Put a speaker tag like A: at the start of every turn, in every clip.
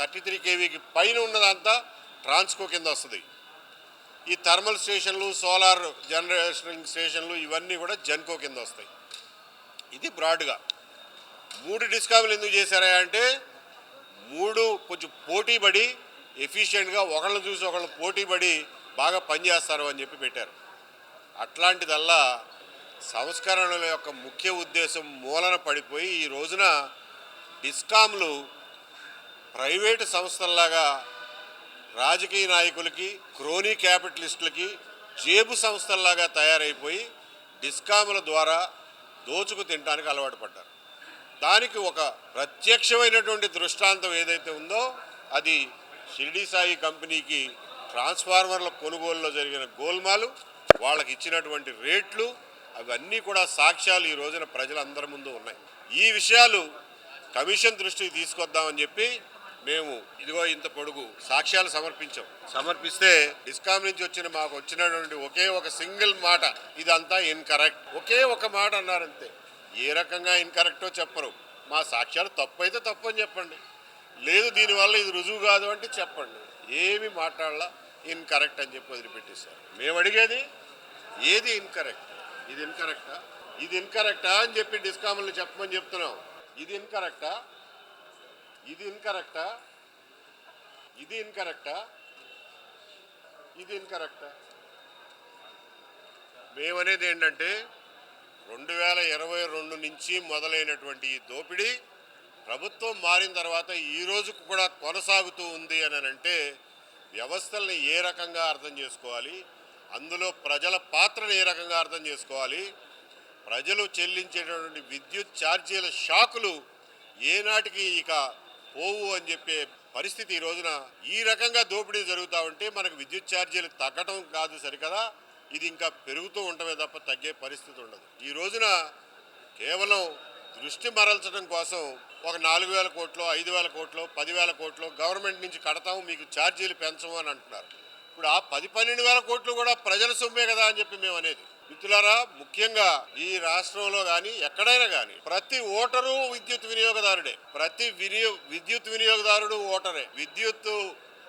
A: 33 కేవీకి పైన ఉన్నదంతా ట్రాన్స్కో కింద వస్తుంది. ఈ థర్మల్ స్టేషన్లు, సోలార్ జనరేషన్ స్టేషన్లు ఇవన్నీ కూడా జెన్కో కింద వస్తాయి. ఇది బ్రాడ్గా 3 డిస్కామ్లు ఎందుకు చేశారా అంటే 3 కొంచెం పోటీపడి ఎఫిషియెంట్గా ఒకళ్ళని చూసి ఒకళ్ళు పోటీపడి బాగా పనిచేస్తారు అని చెప్పి పెట్టారు. అట్లాంటిదల్లా సంస్కరణల యొక్క ముఖ్య ఉద్దేశం మూలన పడిపోయి ఈ రోజున డిస్కామ్లు ప్రైవేటు సంస్థల్లాగా రాజకీయ నాయకులకి, క్రోనీ క్యాపిటలిస్టులకి జేబు సంస్థల్లాగా తయారైపోయి డిస్కాముల ద్వారా దోచుకు తినడానికి అలవాటు పడ్డారు. దానికి ఒక ప్రత్యక్షమైనటువంటి దృష్టాంతం ఏదైతే ఉందో అది షిరిడి సాయి కంపెనీకి ట్రాన్స్ఫార్మర్ల కొనుగోలులో జరిగిన గోల్మాలు, వాళ్ళకి ఇచ్చినటువంటి రేట్లు, అవన్నీ కూడా సాక్ష్యాలు ఈ రోజున ప్రజలందరి ముందు ఉన్నాయి. ఈ విషయాలు కమిషన్ దృష్టికి తీసుకొద్దామని చెప్పి మేము ఇదిగో ఇంత పొడుగు సాక్ష్యాలు సమర్పిస్తే డిస్కామ్ నుంచి మాకు వచ్చినటువంటి ఒకే ఒక సింగిల్ మాట, ఇదంతా ఇన్కరెక్ట్. ఒకే ఒక మాట అన్నారంతే. ఏ రకంగా ఇన్కరెక్టో చెప్పరు. మా సాక్ష్యాలు తప్పు అయితే తప్పు అని చెప్పండి, లేదు దీనివల్ల ఇది రుజువు కాదు అంటే చెప్పండి. ఏమి మాట్లాడాల, ఇన్కరెక్ట్ అని చెప్పి వదిలిపెట్టేశారు. మేము అడిగేది ఏది ఇన్కరెక్ట్, ఇది ఇన్కరెక్టా, ఇది ఇన్కరెక్టా అని చెప్పి డిస్కామ్లు చెప్పమని చెప్తున్నాం. ఇది ఇన్కరెక్టా, ఇది ఇన్కరెక్టా, ఇది ఇన్కరెక్టా, ఇది ఇన్కరెక్టా. మేమనేది ఏంటంటే 2022 నుంచి మొదలైనటువంటి ఈ దోపిడీ ప్రభుత్వం మారిన తర్వాత ఈ రోజుకు కూడా కొనసాగుతూ ఉంది అని అంటే వ్యవస్థల్ని ఏ రకంగా అర్థం చేసుకోవాలి, అందులో ప్రజల పాత్రను ఏ రకంగా అర్థం చేసుకోవాలి, ప్రజలు చెల్లించేటటువంటి విద్యుత్ ఛార్జీల షాకులు ఏనాటికి ఇక పోవు అని చెప్పే పరిస్థితి ఈ రోజున ఈ రకంగా దోపిడీ జరుగుతూ ఉంటే మనకు విద్యుత్ ఛార్జీలు తగ్గటం కాదు సరికదా, ఇది ఇంకా పెరుగుతూ ఉండమే తప్ప తగ్గే పరిస్థితి ఉండదు. ఈ రోజున కేవలం దృష్టి మరల్చడం కోసం ఒక 4,000 కోట్లు, 5,000 కోట్లు, 10,000 కోట్లు గవర్నమెంట్ నుంచి కడతాము, మీకు ఛార్జీలు పెంచము అని అంటున్నారు. ఇప్పుడు ఆ 10-12,000 కోట్లు కూడా ప్రజల సొమ్మే కదా అని చెప్పి మేము అనేది. మిత్రులారా, ముఖ్యంగా ఈ రాష్ట్రంలో కానీ ఎక్కడైనా కానీ ప్రతి ఓటరు విద్యుత్ వినియోగదారుడే. ప్రతి విద్యుత్ వినియోగదారుడు ఓటరే. విద్యుత్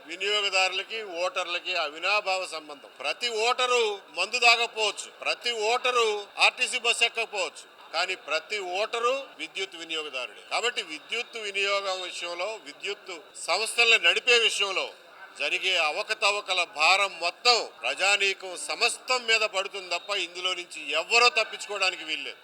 A: వినియోగదారులకి ఓటర్లకి అవినాభావ సంబంధం. ప్రతి ఓటరు మందు తాగకపోవచ్చు, ప్రతి ఓటరు ఆర్టీసీ బస్ ఎక్కకపోవచ్చు, కానీ ప్రతి ఓటరు విద్యుత్ వినియోగదారుడే. కాబట్టి విద్యుత్ వినియోగం విషయంలో, విద్యుత్ సంస్థల్ని నడిపే విషయంలో జరిగే అవకతవకల భారం మొత్తం ప్రజానీకం సమస్తం మీద పడుతుంది తప్ప ఇందులో నుంచి ఎవ్వరూ తప్పించుకోవడానికి వీల్లేదు.